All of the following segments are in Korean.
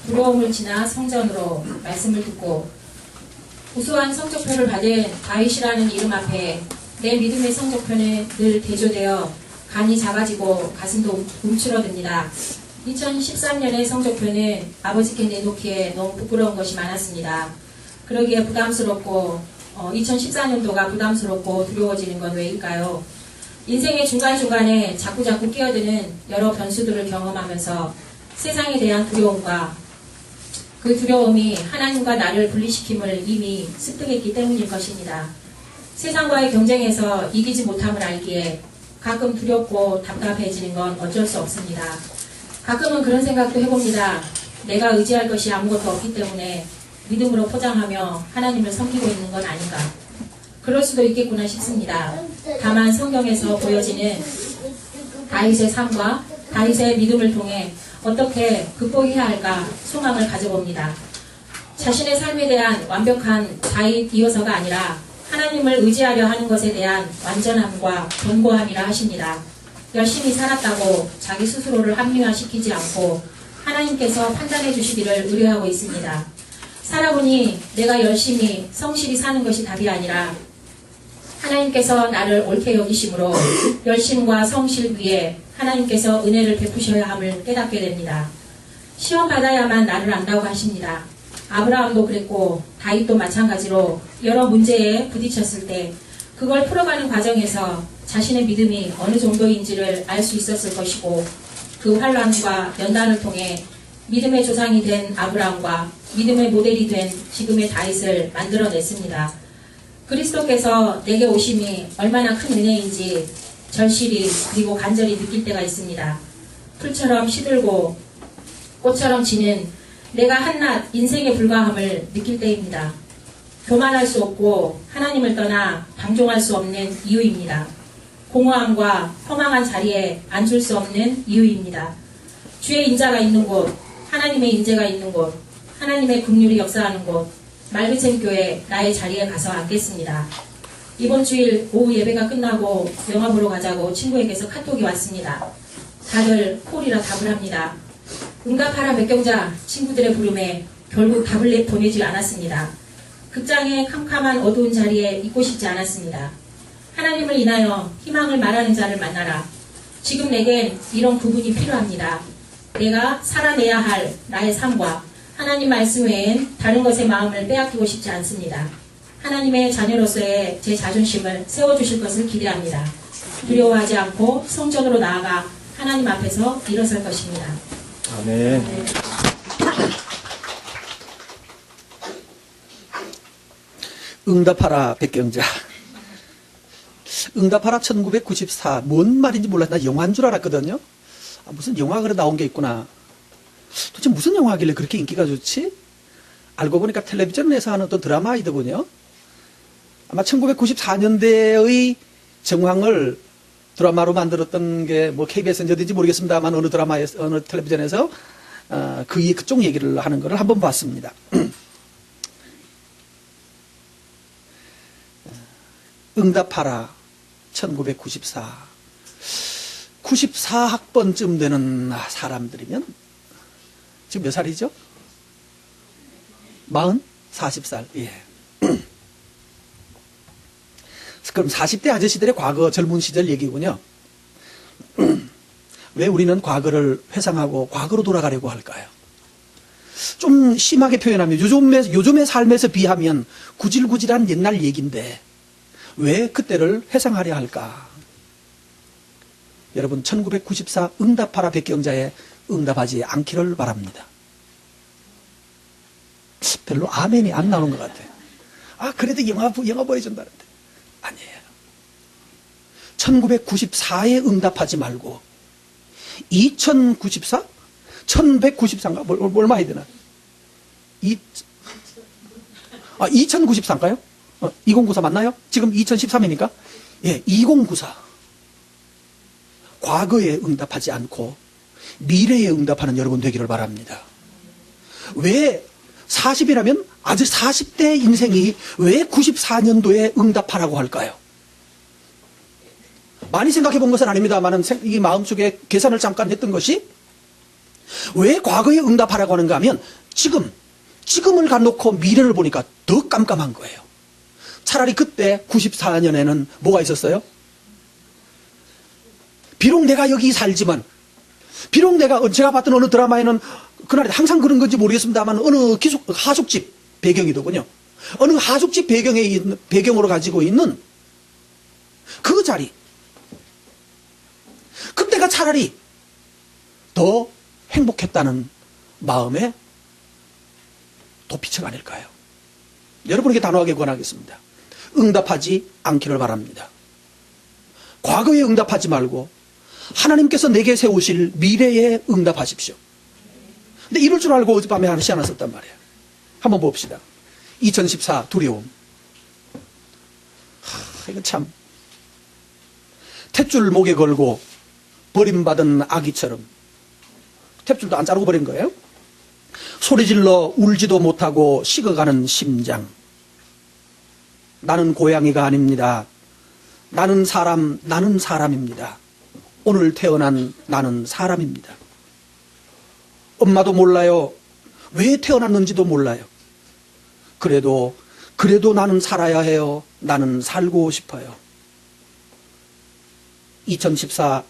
두려움을 지나 성전으로 말씀을 듣고 우수한 성적표를 받은 다윗이라는 이름 앞에 내 믿음의 성적표는 늘 대조되어 간이 작아지고 가슴도 움츠러듭니다. 2013년의 성적표는 아버지께 내놓기에 너무 부끄러운 것이 많았습니다. 그러기에 부담스럽고 2014년도가 부담스럽고 두려워지는 건 왜일까요? 인생의 중간중간에 자꾸자꾸 끼어드는 여러 변수들을 경험하면서 세상에 대한 두려움과 그 두려움이 하나님과 나를 분리시킴을 이미 습득했기 때문일 것입니다. 세상과의 경쟁에서 이기지 못함을 알기에 가끔 두렵고 답답해지는 건 어쩔 수 없습니다. 가끔은 그런 생각도 해봅니다. 내가 의지할 것이 아무것도 없기 때문에 믿음으로 포장하며 하나님을 섬기고 있는 건 아닌가. 그럴 수도 있겠구나 싶습니다. 다만 성경에서 보여지는 다윗의 삶과 다윗의 믿음을 통해 어떻게 극복해야 할까 소망을 가져봅니다. 자신의 삶에 대한 완벽한 다윗이어서가 아니라 하나님을 의지하려 하는 것에 대한 완전함과 견고함이라 하십니다. 열심히 살았다고 자기 스스로를 합리화시키지 않고 하나님께서 판단해 주시기를 의뢰하고 있습니다. 살아보니 내가 열심히 성실히 사는 것이 답이 아니라 하나님께서 나를 옳게 여기심으로 열심과 성실 위에 하나님께서 은혜를 베푸셔야 함을 깨닫게 됩니다. 시험 받아야만 나를 안다고 하십니다. 아브라함도 그랬고 다윗도 마찬가지로 여러 문제에 부딪혔을 때 그걸 풀어가는 과정에서 자신의 믿음이 어느 정도인지를 알 수 있었을 것이고 그 환난과 연단을 통해 믿음의 조상이 된 아브라함과 믿음의 모델이 된 지금의 다윗을 만들어냈습니다. 그리스도께서 내게 오심이 얼마나 큰 은혜인지 절실히 그리고 간절히 느낄 때가 있습니다. 풀처럼 시들고 꽃처럼 지는 내가 한낱 인생의 불과함을 느낄 때입니다. 교만할 수 없고 하나님을 떠나 방종할 수 없는 이유입니다. 공허함과 허망한 자리에 앉을 수 없는 이유입니다. 주의 인자가 있는 곳, 하나님의 인재가 있는 곳, 하나님의 긍휼이 역사하는 곳, 말그챈 교회 나의 자리에 가서 앉겠습니다. 이번 주일 오후 예배가 끝나고 영화 보러 가자고 친구에게서 카톡이 왔습니다. 다들 콜이라 답을 합니다. 응답하라 백경자 친구들의 부름에 결국 답을 보내지 않았습니다. 극장의 캄캄한 어두운 자리에 있고 싶지 않았습니다. 하나님을 인하여 희망을 말하는 자를 만나라. 지금 내겐 이런 부분이 필요합니다. 내가 살아내야 할 나의 삶과 하나님 말씀 외엔 다른 것에 마음을 빼앗기고 싶지 않습니다. 하나님의 자녀로서의 제 자존심을 세워주실 것을 기대합니다. 두려워하지 않고 성전으로 나아가 하나님 앞에서 일어설 것입니다. 아멘. 네. 응답하라 백경자. 응답하라 1994. 뭔 말인지 몰랐. 나 영화인 줄 알았거든요. 무슨 영화가 그래 나온 게 있구나. 도대체 무슨 영화길래 그렇게 인기가 좋지? 알고 보니까 텔레비전에서 하는 어떤 드라마이더군요. 아마 1994년대의 정황을 드라마로 만들었던 게 뭐 KBS인지 어딘지 모르겠습니다만 어느 드라마에서 어느 텔레비전에서 그쪽 얘기를 하는 것을 한번 봤습니다. 응답하라 1994. 94학번쯤 되는 사람들이면 지금 몇 살이죠? 40살. 예. 그럼 40대 아저씨들의 과거 젊은 시절 얘기군요. 왜 우리는 과거를 회상하고 과거로 돌아가려고 할까요? 좀 심하게 표현하면 요즘의 삶에서 비하면 구질구질한 옛날 얘기인데 왜 그때를 회상하려 할까? 여러분 1994 응답하라 백경자에 응답하지 않기를 바랍니다. 별로 아멘이 안 나오는 것 같아요. 그래도 영화 보여준다는데. 아니에요. 1994에 응답하지 말고 2094? 1194인가? 얼마 해야 되나? 2094인가요? 2094 맞나요? 지금 2013이니까? 예, 2094. 과거에 응답하지 않고 미래에 응답하는 여러분 되기를 바랍니다. 왜 40이라면 아주 40대 인생이 왜 94년도에 응답하라고 할까요? 많이 생각해 본 것은 아닙니다만 이 마음속에 계산을 잠깐 했던 것이 왜 과거에 응답하라고 하는가 하면 지금을 갖놓고 미래를 보니까 더 깜깜한 거예요. 차라리 그때 94년에는 뭐가 있었어요? 비록 내가 여기 살지만, 비록 제가 봤던 어느 드라마에는 그날에 항상 그런 건지 모르겠습니다만 어느 하숙집 배경이더군요. 어느 하숙집 배경으로 가지고 있는 그 자리. 그때가 차라리 더 행복했다는 마음에 도피처가 아닐까요? 여러분에게 단호하게 권하겠습니다. 응답하지 않기를 바랍니다. 과거에 응답하지 말고 하나님께서 내게 세우실 미래에 응답하십시오. 근데 이럴 줄 알고 어젯밤에 하나 시간 썼단 말이에요. 한번 봅시다. 2014 두려움. 이거 참. 탯줄 목에 걸고 버림받은 아기처럼. 탯줄도 안 자르고 버린 거예요. 소리질러 울지도 못하고 식어가는 심장. 나는 고양이가 아닙니다. 나는 사람입니다. 오늘 태어난 나는 사람입니다. 엄마도 몰라요. 왜 태어났는지도 몰라요. 그래도 나는 살아야 해요. 나는 살고 싶어요. 2014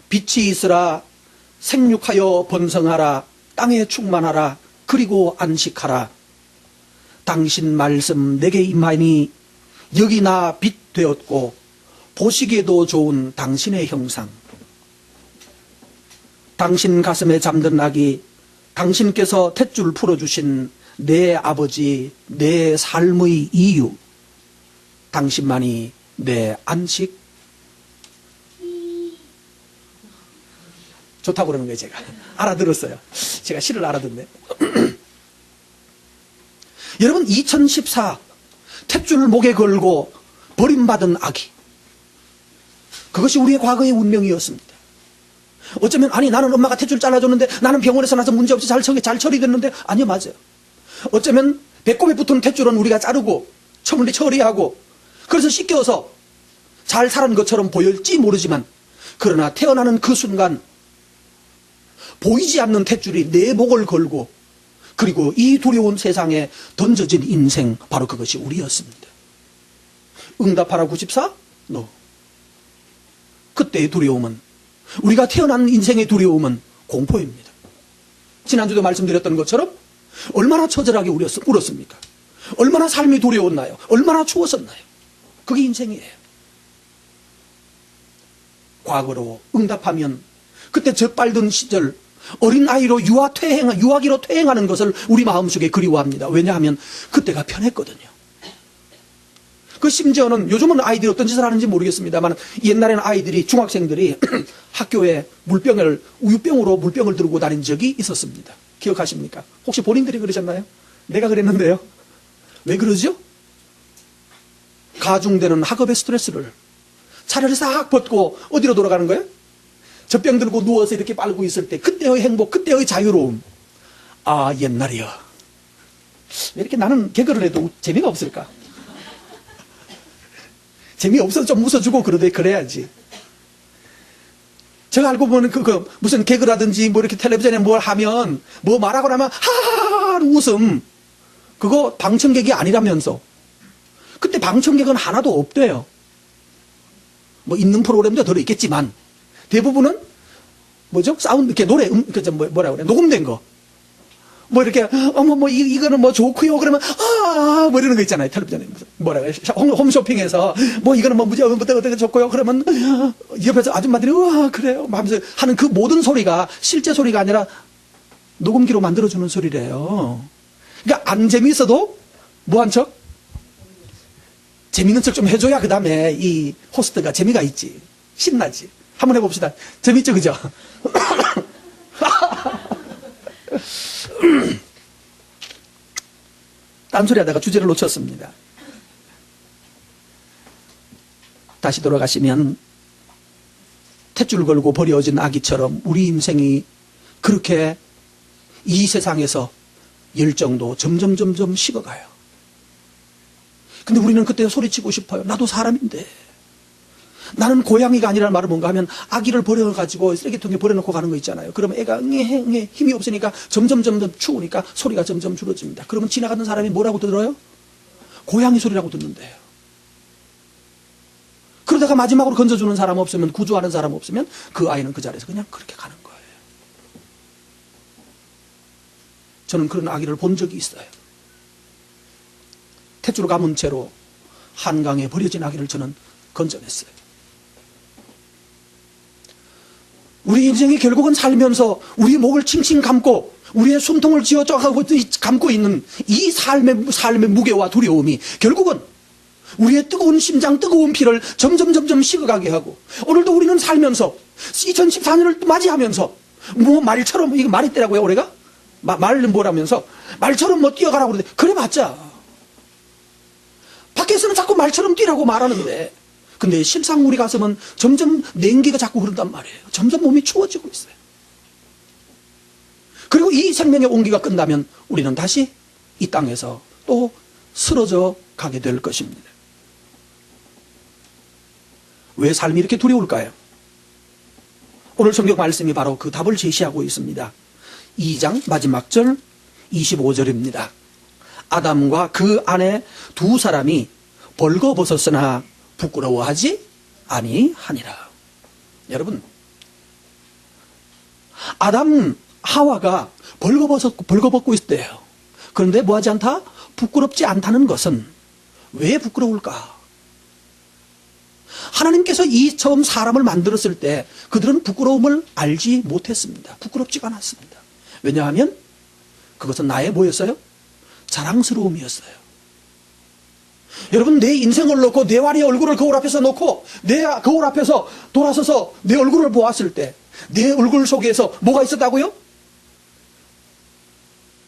빛이 있으라 생육하여 번성하라 땅에 충만하라 그리고 안식하라. 당신 말씀 내게 임하니 여기 나 빛 되었고 보시기에도 좋은 당신의 형상. 당신 가슴에 잠든 아기, 당신께서 탯줄 풀어주신 내 아버지, 내 삶의 이유. 당신만이 내 안식. 좋다고 그러는 거예요, 제가. 알아들었어요. 제가 시를 알아듣네. 여러분, 2014 탯줄 목에 걸고 버림받은 아기. 그것이 우리의 과거의 운명이었습니다. 어쩌면 나는 엄마가 탯줄 잘라줬는데 나는 병원에서 나서 문제없이 잘 처리됐는데 아니요, 맞아요. 어쩌면 배꼽에 붙은 탯줄은 우리가 자르고 처리하고 그래서 씻겨서 잘 살은 것처럼 보일지 모르지만 그러나 태어나는 그 순간 보이지 않는 탯줄이 내 목을 걸고 그리고 이 두려운 세상에 던져진 인생, 바로 그것이 우리였습니다. 응답하라 94? No. 그때의 두려움은, 우리가 태어난 인생의 두려움은 공포입니다. 지난주도 말씀드렸던 것처럼 얼마나 처절하게 울었습니까? 얼마나 삶이 두려웠나요? 얼마나 추웠었나요? 그게 인생이에요. 과거로 응답하면 그때 젖발든 시절 어린아이로 유아기로 퇴행하는 것을 우리 마음속에 그리워합니다. 왜냐하면 그때가 편했거든요. 그 심지어는 요즘은 아이들이 어떤 짓을 하는지 모르겠습니다만 옛날에는 아이들이, 중학생들이 학교에 우유병으로 물병을 들고 다닌 적이 있었습니다. 기억하십니까? 혹시 본인들이 그러셨나요? 내가 그랬는데요. 왜 그러죠? 가중되는 학업의 스트레스를 차라리 싹 벗고 어디로 돌아가는 거예요? 젖병 들고 누워서 이렇게 빨고 있을 때 그때의 행복, 그때의 자유로움. 아, 옛날이요. 왜 이렇게 나는 개그를 해도 재미가 없을까? 재미없어서 좀 웃어주고 그래야지. 제가 알고 보면 무슨 개그라든지 뭐 이렇게 텔레비전에 뭘 하면 뭐 말하고 나면 하하하 웃음. 그거 방청객이 아니라면서. 그때 방청객은 하나도 없대요. 뭐 있는 프로그램도 들어 있겠지만 대부분은 뭐죠? 사운드, 이렇게 노래, 뭐라 그래? 녹음된 거. 뭐 이렇게, 이거는 뭐 좋고요. 그러면, 뭐 이러는 거 있잖아요. 텔레비전에. 뭐라 그래? 홈쇼핑에서, 뭐 이거는 뭐 어떻게 좋고요. 그러면, 옆에서 아줌마들이, 그래요. 하면서 하는 그 모든 소리가 실제 소리가 아니라 녹음기로 만들어주는 소리래요. 그러니까 안 재미있어도 뭐한 척? 재밌는 척 좀 해줘야 그 다음에 이 호스트가 재미가 있지. 신나지. 한번 해봅시다. 재밌죠, 그죠? 딴소리 하다가 주제를 놓쳤습니다. 다시 돌아가시면 탯줄 걸고 버려진 아기처럼 우리 인생이 그렇게 이 세상에서 열정도 점점 식어가요. 근데 우리는 그때 소리치고 싶어요. 나도 사람인데. 나는 고양이가 아니라는 말은 뭔가 하면 아기를 버려가지고 쓰레기통에 버려놓고 가는 거 있잖아요. 그러면 애가 응애 힘이 없으니까 점점 추우니까 소리가 점점 줄어집니다. 그러면 지나가는 사람이 뭐라고 들어요? 고양이 소리라고 듣는데요. 그러다가 마지막으로 건져주는 사람 없으면, 구조하는 사람 없으면 그 아이는 그 자리에서 그냥 그렇게 가는 거예요. 저는 그런 아기를 본 적이 있어요. 탯줄을 감은 채로 한강에 버려진 아기를 저는 건져냈어요. 우리 인생이 결국은 살면서 우리 목을 칭칭 감고 우리의 숨통을 쥐어 쪼가고 감고 있는 이 삶의 무게와 두려움이 결국은 우리의 뜨거운 심장, 뜨거운 피를 점점 식어가게 하고, 오늘도 우리는 살면서 2014년을 맞이하면서 뭐 말처럼, 이거 말이 때라고요 올해가? 말은 뭐라면서 말처럼 뭐 뛰어가라고 그러는데, 그래봤자 밖에서는 자꾸 말처럼 뛰라고 말하는데, 근데 실상 우리 가슴은 점점 냉기가 자꾸 흐른단 말이에요. 점점 몸이 추워지고 있어요. 그리고 이 생명의 온기가 끝나면 우리는 다시 이 땅에서 또 쓰러져 가게 될 것입니다. 왜 삶이 이렇게 두려울까요? 오늘 성경 말씀이 바로 그 답을 제시하고 있습니다. 2장 마지막 절 25절입니다. 아담과 그 아내 두 사람이 벌거벗었으나 부끄러워하지 아니하니라. 여러분, 아담 하와가 벌거벗고 있대요. 그런데 뭐하지 않다? 부끄럽지 않다는 것은 왜 부끄러울까? 하나님께서 이 처음 사람을 만들었을 때 그들은 부끄러움을 알지 못했습니다. 부끄럽지가 않았습니다. 왜냐하면 그것은 나의 뭐였어요? 자랑스러움이었어요. 여러분, 내 인생을 놓고 내 와리의 얼굴을 거울 앞에서 놓고 내 거울 앞에서 돌아서서 내 얼굴을 보았을 때 내 얼굴 속에서 뭐가 있었다고요?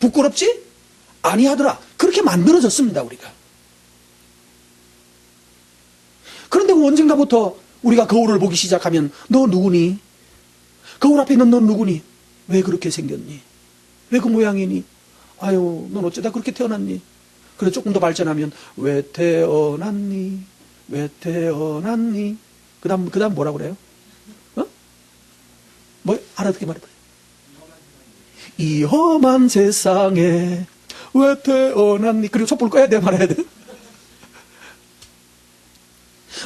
부끄럽지 아니하더라. 그렇게 만들어졌습니다, 우리가. 그런데 언젠가부터 우리가 거울을 보기 시작하면 너 누구니? 거울 앞에 있는 넌 누구니? 왜 그렇게 생겼니? 왜 그 모양이니? 아유, 넌 어쩌다 그렇게 태어났니? 그래 조금 더 발전하면 왜 태어났니? 왜 태어났니? 그 다음 뭐라 그래요? 어? 뭐 알아듣게 말해봐요. 이 험한 세상에 왜 태어났니? 그리고 촛불 꺼야 돼, 말해야 돼?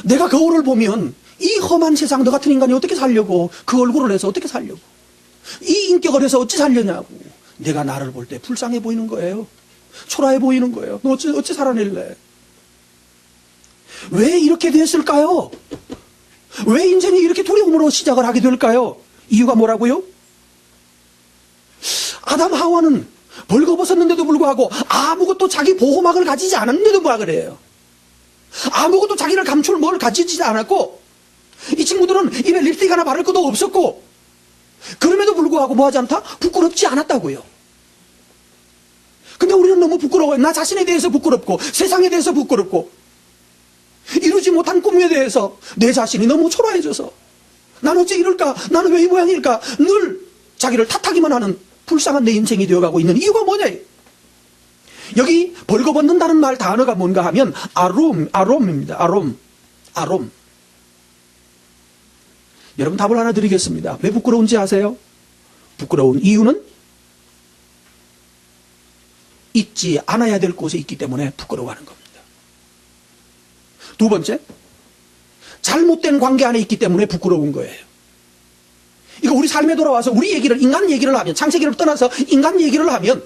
내가 거울을 보면 이 험한 세상 너 같은 인간이 어떻게 살려고, 그 얼굴을 해서 어떻게 살려고, 이 인격을 해서 어찌 살려냐고. 내가 나를 볼 때 불쌍해 보이는 거예요. 초라해 보이는 거예요. 너 어찌 살아낼래? 왜 이렇게 됐을까요? 왜 인생이 이렇게 두려움으로 시작을 하게 될까요? 이유가 뭐라고요? 아담 하와는 벌거벗었는데도 불구하고 아무것도 자기 보호막을 가지지 않았는데도 뭐라 그래요? 아무것도 자기를 감출 뭘 가지지 않았고, 이 친구들은 입에 립스틱 하나 바를 것도 없었고, 그럼에도 불구하고 뭐하지 않다? 부끄럽지 않았다고요. 근데 우리는 너무 부끄러워요. 나 자신에 대해서 부끄럽고, 세상에 대해서 부끄럽고, 이루지 못한 꿈에 대해서 내 자신이 너무 초라해져서 나는 어째 이럴까? 나는 왜 이 모양일까? 늘 자기를 탓하기만 하는 불쌍한 내 인생이 되어가고 있는 이유가 뭐냐? 여기 벌거벗는다는 말 단어가 뭔가 하면 아롬입니다. 아롬. 여러분, 답을 하나 드리겠습니다. 왜 부끄러운지 아세요? 부끄러운 이유는 있지 않아야 될 곳에 있기 때문에 부끄러워하는 겁니다. 두 번째, 잘못된 관계 안에 있기 때문에 부끄러운 거예요. 이거 우리 삶에 돌아와서 우리 얘기를, 인간 얘기를 하면, 창세기를 떠나서 인간 얘기를 하면,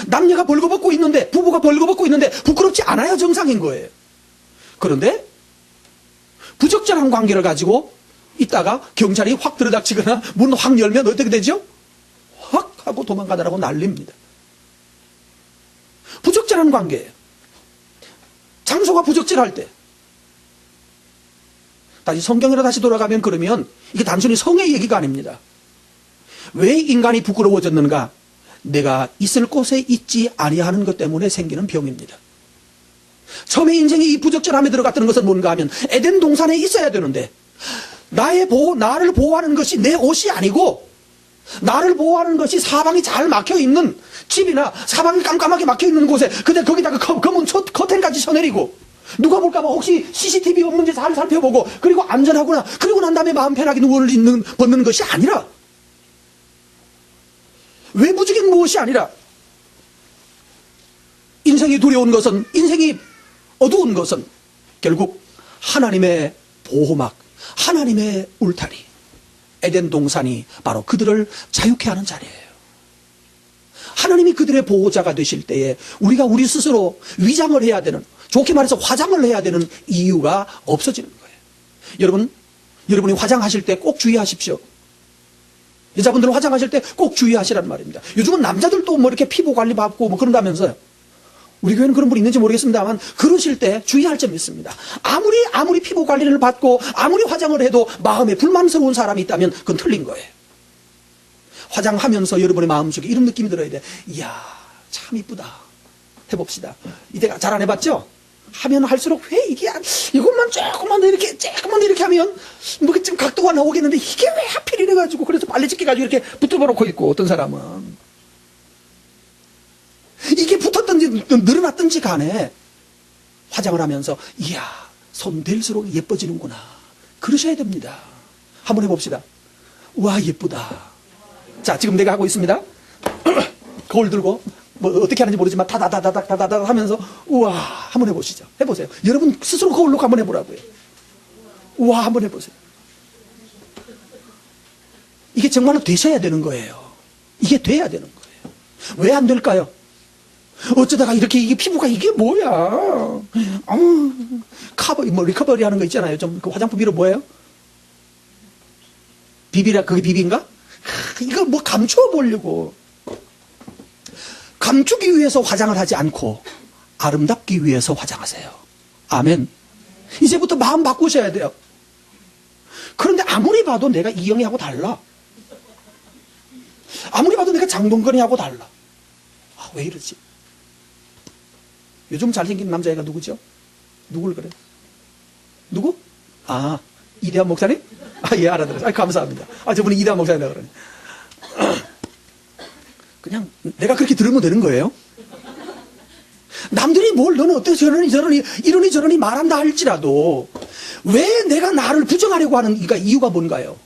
남녀가 벌거벗고 있는데, 부부가 벌거벗고 있는데 부끄럽지 않아야 정상인 거예요. 그런데 부적절한 관계를 가지고 있다가 경찰이 확 들어닥치거나 문 확 열면 어떻게 되죠? 확 하고 도망가느라고 난립니다. 부적절한 관계, 장소가 부적절할 때, 다시 성경으로 다시 돌아가면, 그러면 이게 단순히 성의 얘기가 아닙니다. 왜 인간이 부끄러워졌는가? 내가 있을 곳에 있지 아니하는 것 때문에 생기는 병입니다. 처음에 인생이 이 부적절함에 들어갔다는 것은 뭔가 하면 에덴 동산에 있어야 되는데, 나를 보호하는 것이 내 옷이 아니고, 나를 보호하는 것이 사방이 잘 막혀있는 집이나 사방이 깜깜하게 막혀있는 곳에, 근데 거기다가 검은 커튼까지 쳐내리고, 누가 볼까봐 혹시 CCTV 없는지 잘 살펴보고, 그리고 안전하구나, 그리고 난 다음에 마음 편하게 누워를 벗는 것이 아니라, 외부적인 무엇이 아니라, 인생이 두려운 것은, 인생이 어두운 것은 결국 하나님의 보호막, 하나님의 울타리, 에덴 동산이 바로 그들을 자유케 하는 자리예요. 하나님이 그들의 보호자가 되실 때에 우리가 우리 스스로 위장을 해야 되는, 좋게 말해서 화장을 해야 되는 이유가 없어지는 거예요. 여러분이 화장하실 때 꼭 주의하십시오. 여자분들은 화장하실 때 꼭 주의하시란 말입니다. 요즘은 남자들도 뭐 이렇게 피부 관리 받고 뭐 그런다면서요. 우리 교회는 그런 분 있는지 모르겠습니다만, 그러실 때 주의할 점이 있습니다. 아무리 피부 관리를 받고 아무리 화장을 해도 마음에 불만스러운 사람이 있다면 그건 틀린 거예요. 화장하면서 여러분의 마음속에 이런 느낌이 들어야 돼. 이야, 참 이쁘다. 해봅시다. 이때가 잘 안 해봤죠? 하면 할수록 왜 이게, 이것만 조금만 더 이렇게 하면 뭐 좀 각도가 나오겠는데, 이게 왜 하필 이래가지고, 그래서 빨래 찢겨가지고 이렇게 붙들어 놓고 있고, 어떤 사람은. 이게 붙었든지 늘어났든지 간에 화장을 하면서, 이야, 손 댈수록 예뻐지는구나. 그러셔야 됩니다. 한번 해봅시다. 와, 예쁘다. 자, 지금 내가 하고 있습니다. 거울 들고, 뭐 어떻게 하는지 모르지만 다다다다다다다 하면서, 우와, 한번 해보시죠. 해보세요. 여러분 스스로 거울 놓고 한번 해보라고요. 우와, 한번 해보세요. 이게 정말로 되셔야 되는 거예요. 이게 돼야 되는 거예요. 왜 안 될까요? 어쩌다가 이렇게, 이게 피부가 이게 뭐야? 뭐 리커버리 하는 거 있잖아요. 좀 그 화장품 이름 뭐예요? 비비라, 그게 비비인가? 이거 뭐 감춰보려고. 감추기 위해서 화장을 하지 않고 아름답기 위해서 화장하세요. 아멘. 이제부터 마음 바꾸셔야 돼요. 그런데 아무리 봐도 내가 이영애하고 달라. 아무리 봐도 내가 장동건이하고 달라. 아, 왜 이러지? 요즘 잘생긴 남자애가 누구죠? 누굴 그래? 누구? 아, 이대한 목사님? 아, 예, 알아들었어요. 아, 감사합니다. 아, 저분이 이대한 목사님이라고 그러네. 그냥 내가 그렇게 들으면 되는 거예요. 남들이 뭘 너는 어떻게 이러니 저러니 말한다 할지라도 왜 내가 나를 부정하려고 하는 이유가 뭔가요?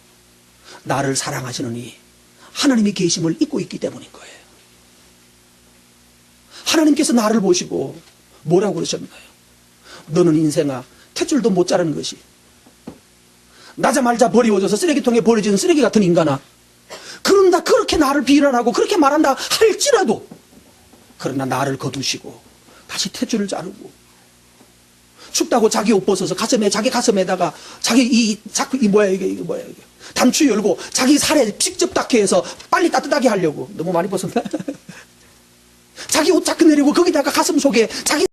나를 사랑하시는 이 하나님의 계심을 잊고 있기 때문인 거예요. 하나님께서 나를 보시고 뭐라고 그러셨나요? 너는 인생아 탯줄도 못 자르는 것이 나자말자 버리워져서 쓰레기통에 버려지는 쓰레기 같은 인간아, 그런다 그렇게 나를 비난하고 그렇게 말한다 할지라도, 그러나 나를 거두시고 다시 탯줄을 자르고 춥다고 자기 옷 벗어서 자기 가슴에다가 자기 이게 단추 열고 자기 살에 직접 닿게 해서 빨리 따뜻하게 하려고, 너무 많이 벗었나? 자기 옷 자꾸 내리고 거기다가 가슴 속에 자기